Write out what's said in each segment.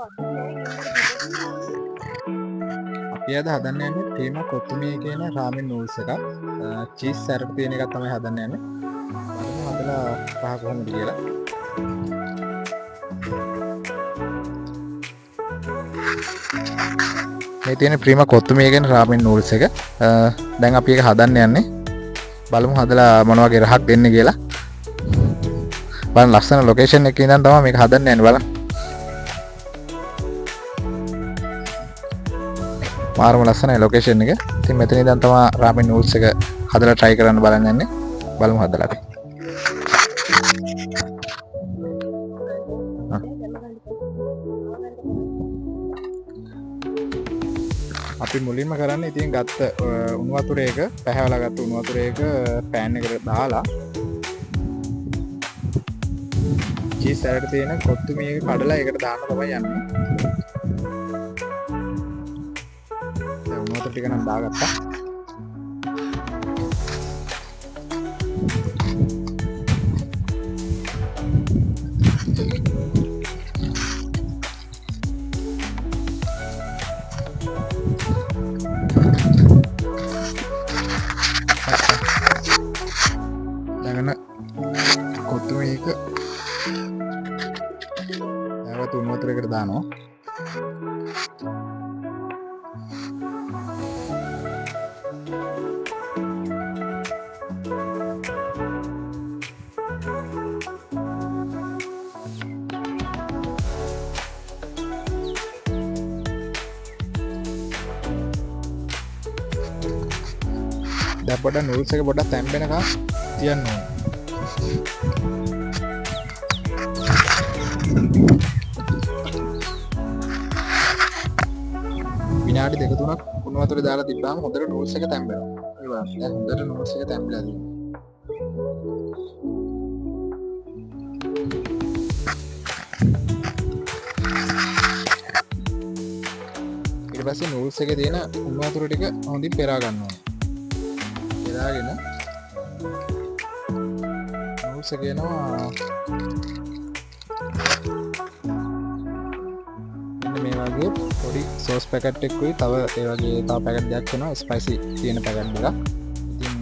අපි අද හදන්න යන්නේ ප්‍රීමා කොත්තුමේ කියන රාමෙන් නූල්ස් එකක්. චීස් සැරට තියෙන එකක් තමයි හදන්න යන්නේ. බලමු හදලා පහ කොහොමද කියලා. මේ තියෙන ප්‍රීමා කොත්තුමේ කියන රාමෙන් නූල්ස් එක. දැන් අපි ඒක හදන්න යන්නේ. බලමු හදලා මොන වගේ රහක් දෙන්නේ කියලා. බලන්න ලස්සන ලොකේෂන් එකක ඉඳන් තමයි මේක හදන්න යන්නේ බලන්න. මාරම ලස්සනයි ලොකේෂන් එක. ඉතින් මෙතන ඉඳන් තමයි රාමෙන් නූල්ස් එක හදලා try කරන්න බලන්න යන්නේ. බලමු හදලා අපි. අපි මුලින්ම කරන්නේ ඉතින් ගත්ත උණු වතුරේක පැහැවලා ගත්ත උණු වතුරේක පෑන් එකට දාලා චීස් සැරට තියෙන කොත්තු මේක කඩලා ඒකට දාන්න තමයි යන්නේ. දැන් උණු වතුර ටික නම් දාගත්තා. දැන් කොත්තු මේක නැවත උණු වතුරේකට දානවා. දැන් පොඩ්ඩක් නූල්ස් එක පොඩ්ඩක් තැම්බෙනකම් තියන්න ඕනේ. විනාඩි 2-3ක් උණු වතුරේ දාලා තිබ්බාම හොඳට නූල්ස් එක තැම්බෙනවා. ඒ බලන්න. දැන් හොඳට නූල්ස් එක තැම්බිලා තියෙනවා. ඊට පස්සේ නූල්ස් එකේ තියෙන උණු වතුර ටික හොඳින් පෙරා ගන්න ඕනේ. පෙරාගෙන නූල්ස් එක එනවා මේ වගේ පොඩි සෝස් පැකට් එකකුයි තව ඒ වගේ තව පැකට් දෙකක් වෙනවා ස්පයිසි තියෙන පැකට් එකක්. ඉතින්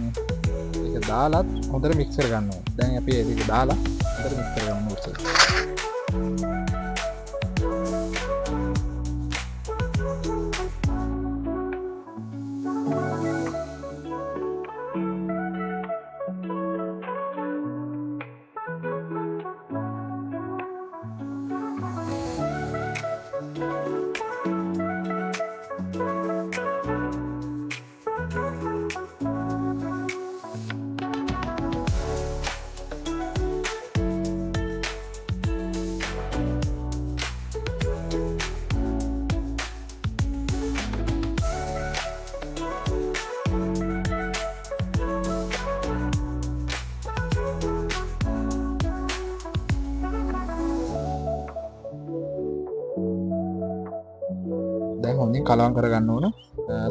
ඒක දාලත් හොඳට මික්ස් කර ගන්න ඕනේ. දැන් අපි ඒක දාලා හොඳට මික්ස් කරගමු නූල්ස් එක. දැන් හොඳින් කලවම් කරගන්න ඕන.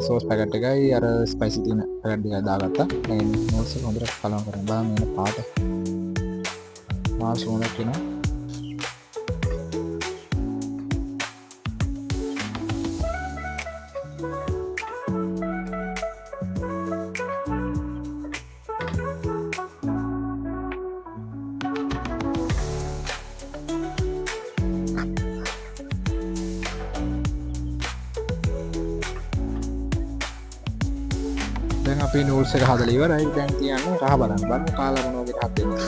සෝස් පැකට් එකයි අර ස්පයිසි තියෙන පැකට් එකයි දාගත්තා. දැන් නූල්ස් එක හොඳට කලවම් කරන්න. බලන්න මේන පාට මාස් හොඳට එනවා. දැන් අපි නූල්ස් එක හදලා ඉවරයි. දැන් තියන්නේ රහ බලන්න. බලමු කාලා මොන වගේ රහක් දෙන්නේ.